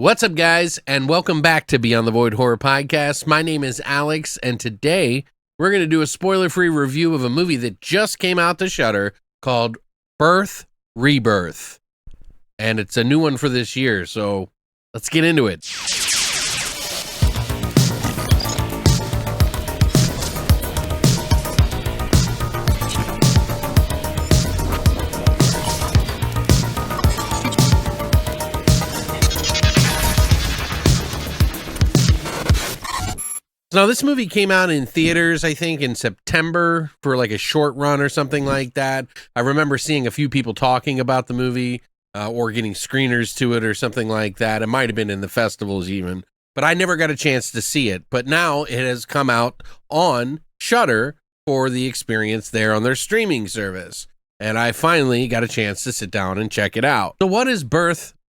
What's up, guys, and welcome back to Beyond the Void Horror Podcast. My name is Alex, and today we're going to do a spoiler-free review of a movie that just came out to Shudder called Rebirth. And it's a new one for this year, so let's get into it. Now, this movie came out in theaters, I think, in September for like a short run or something like that. I remember seeing a few people talking about the movie or getting screeners to it or something like that. It might have been in the festivals even, but I never got a chance to see it. But now it has come out on Shudder for the experience there on their streaming service. And I finally got a chance to sit down and check it out. So what is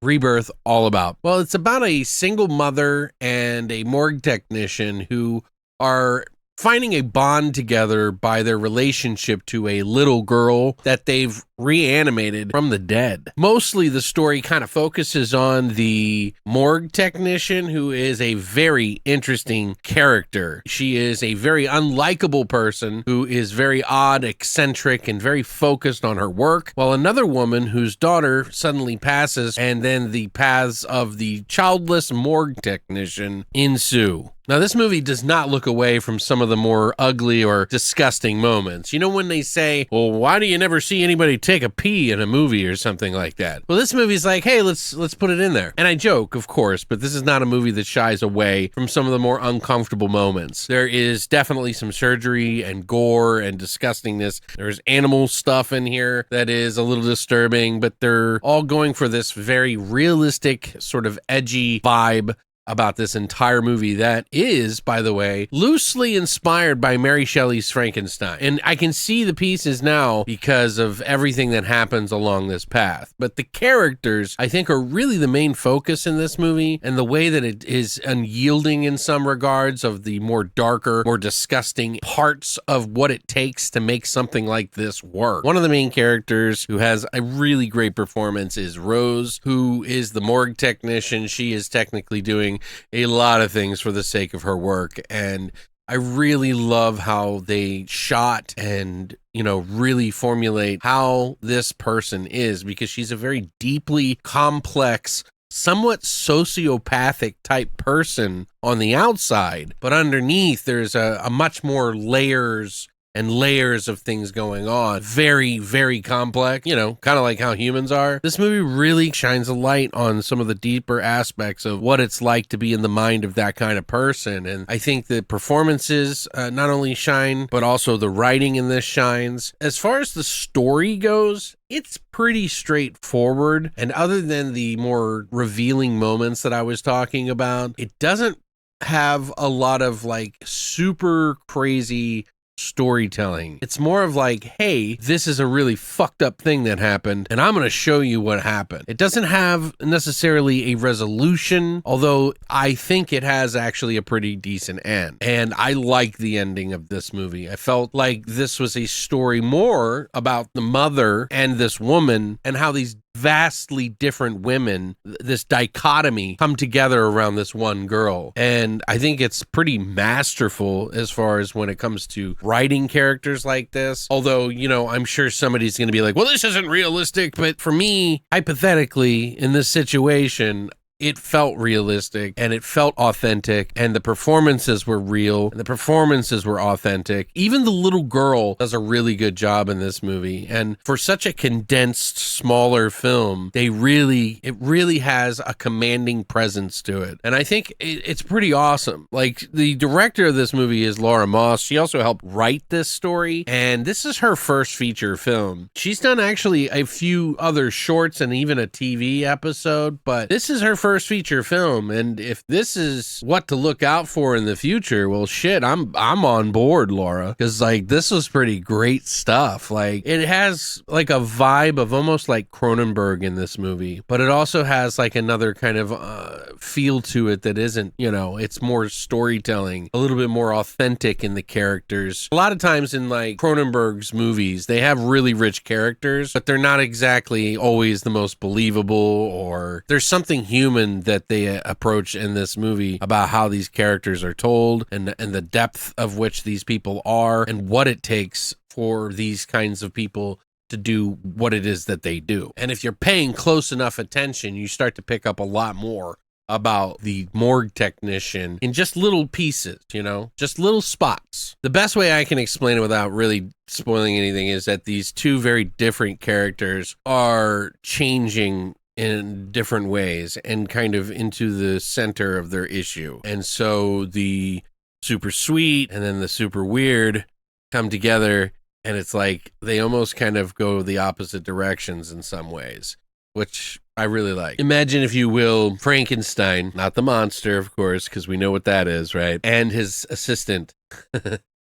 Rebirth all about? Well, it's about a single mother and a morgue technician who are finding a bond together by their relationship to a little girl that they've reanimated from the dead. Mostly the story kind of focuses on the morgue technician, who is a very interesting character. She is a very unlikable person who is very odd, eccentric, and very focused on her work, while another woman whose daughter suddenly passes, and then the paths of the childless morgue technician ensue. Now, this movie does not look away from some of the more ugly or disgusting moments. You know when they say, well, why do you never see anybody take a pee in a movie or something like that? Well, this movie's like, hey, let's put it in there. And I joke, of course, but this is not a movie that shies away from some of the more uncomfortable moments. There is definitely some surgery and gore and disgustingness. There's animal stuff in here that is a little disturbing, but they're all going for this very realistic, sort of edgy vibe about this entire movie that is, by the way, loosely inspired by Mary Shelley's Frankenstein. And I can see the pieces now because of everything that happens along this path. But the characters, I think, are really the main focus in this movie, and the way that it is unyielding in some regards of the more darker, more disgusting parts of what it takes to make something like this work. One of the main characters who has a really great performance is Rose, who is the morgue technician. She is technically doing a lot of things for the sake of her work, and I really love how they shot and, really formulate how this person is, because she's a very deeply complex, somewhat sociopathic type person on the outside, but underneath there's a much more layers and layers of things going on. Very, very complex, kind of like how humans are. This movie really shines a light on some of the deeper aspects of what it's like to be in the mind of that kind of person. And I think the performances not only shine, but also the writing in this shines. As far as the story goes, it's pretty straightforward. And other than the more revealing moments that I was talking about, it doesn't have a lot of like super crazy storytelling. It's more of like, hey, this is a really fucked up thing that happened, and I'm going to show you what happened. It doesn't have necessarily a resolution, although I think it has actually a pretty decent end. And I like the ending of this movie. I felt like this was a story more about the mother and this woman and how these vastly different women, this dichotomy, come together around this one girl. And I think it's pretty masterful as far as when it comes to writing characters like this. Although, I'm sure somebody's going to be like, well, this isn't realistic. But for me, hypothetically, in this situation, it felt realistic and it felt authentic, and the performances were real and the performances were authentic. Even the little girl does a really good job in this movie. And for such a condensed, smaller film, it really has a commanding presence to it. And I think it's pretty awesome. Like, the director of this movie is Laura Moss. She also helped write this story, and this is her first feature film. She's done actually a few other shorts and even a TV episode, but this is her first feature film, and if this is what to look out for in the future, well, shit, I'm on board, Laura, because like this was pretty great stuff. Like, it has like a vibe of almost like Cronenberg in this movie, but it also has like another kind of feel to it that isn't, it's more storytelling, a little bit more authentic in the characters. A lot of times in like Cronenberg's movies, they have really rich characters, but they're not exactly always the most believable, or there's something human human that they approach in this movie about how these characters are told and the depth of which these people are and what it takes for these kinds of people to do what it is that they do. And if you're paying close enough attention, you start to pick up a lot more about the morgue technician in just little pieces, you know, just little spots. The best way I can explain it without really spoiling anything is that these two very different characters are changing in different ways and kind of into the center of their issue. And so the super sweet and then the super weird come together, and it's like they almost kind of go the opposite directions in some ways, which I really like. Imagine, if you will, Frankenstein, not the monster, of course, because we know what that is, right? And his assistant,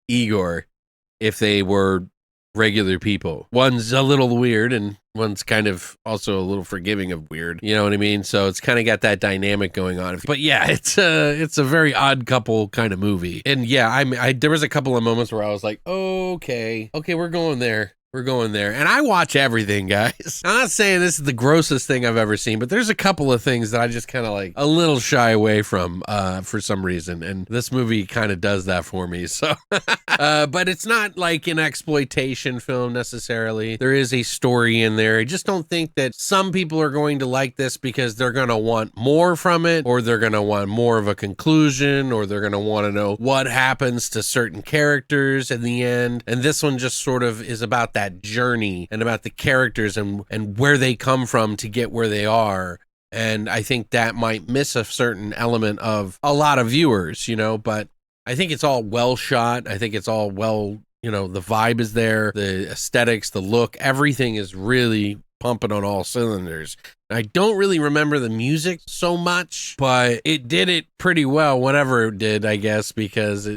Igor, if they were regular people. One's a little weird and one's kind of also a little forgiving of weird. You know what I mean? So it's kind of got that dynamic going on. But yeah, it's a very odd couple kind of movie. And yeah, I there was a couple of moments where I was like, okay, we're going there. We're going there. And I watch everything, guys. I'm not saying this is the grossest thing I've ever seen, but there's a couple of things that I just kind of like a little shy away from for some reason. And this movie kind of does that for me. So, but it's not like an exploitation film necessarily. There is a story in there. I just don't think that some people are going to like this because they're going to want more from it, or they're going to want more of a conclusion, or they're going to want to know what happens to certain characters in the end. And this one just sort of is about that journey and about the characters and where they come from to get where they are. And I think that might miss a certain element of a lot of viewers, you know, but I think it's all well shot. I think it's all well, you know, the vibe is there, the aesthetics, the look, everything is really pumping on all cylinders. I don't really remember the music so much, but it did it pretty well, whatever it did, I guess, because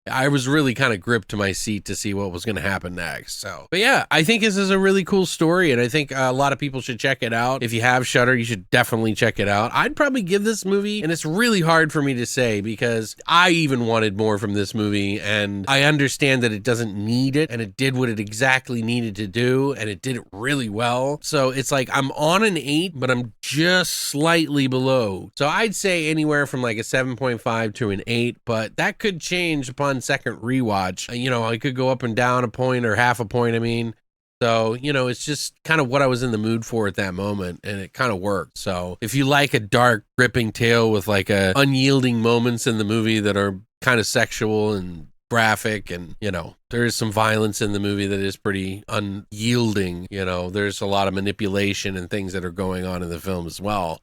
I was really kind of gripped to my seat to see what was going to happen next. So, but yeah, I think this is a really cool story, and I think a lot of people should check it out. If you have Shudder, you should definitely check it out. I'd probably give this movie, and it's really hard for me to say because I even wanted more from this movie, and I understand that it doesn't need it, and it did what it exactly needed to do, and it did it really well. So it's like I'm on an 8, but I'm just slightly below. So I'd say anywhere from like a 7.5 to an 8, but that could change upon second rewatch. You know, I could go up and down a point or half a point. I mean, so, you know, it's just kind of what I was in the mood for at that moment, and it kind of worked. So if you like a dark, gripping tale with like unyielding moments in the movie that are kind of sexual and graphic, and, you know, there is some violence in the movie that is pretty unyielding, you know, there's a lot of manipulation and things that are going on in the film as well.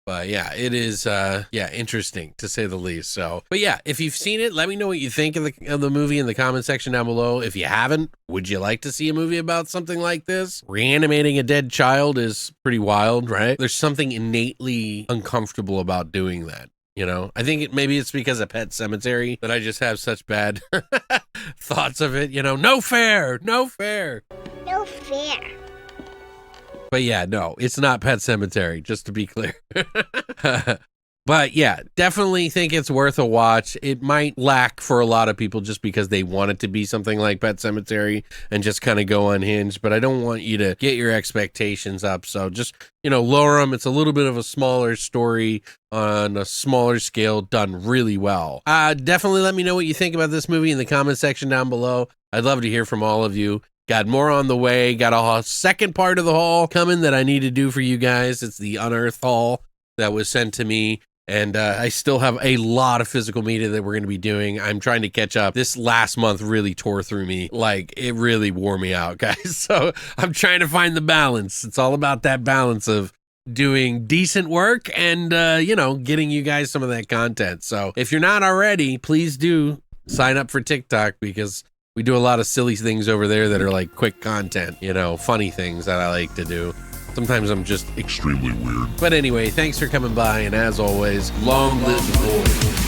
But yeah, it is, interesting to say the least. So, but yeah, if you've seen it, let me know what you think of the movie in the comment section down below. If you haven't, would you like to see a movie about something like this? Reanimating a dead child is pretty wild, right? There's something innately uncomfortable about doing that. You know, I think maybe it's because of Pet Sematary that I just have such bad thoughts of it. You know, no fair. But yeah, no, it's not Pet Sematary, just to be clear. But yeah, definitely think it's worth a watch. It might lack for a lot of people just because they want it to be something like Pet Sematary and just kind of go unhinged. But I don't want you to get your expectations up. So just, you know, lower them. It's a little bit of a smaller story on a smaller scale, done really well. Definitely let me know what you think about this movie in the comment section down below. I'd love to hear from all of you. Got more on the way. Got a second part of the haul coming that I need to do for you guys. It's the Unearthed haul that was sent to me. And I still have a lot of physical media that we're going to be doing. I'm trying to catch up. This last month really tore through me. Like, it really wore me out, guys. So I'm trying to find the balance. It's all about that balance of doing decent work and, you know, getting you guys some of that content. So if you're not already, please do sign up for TikTok, because we do a lot of silly things over there that are like quick content, you know, funny things that I like to do. Sometimes I'm just extremely weird. But anyway, thanks for coming by, and as always, long live the boys.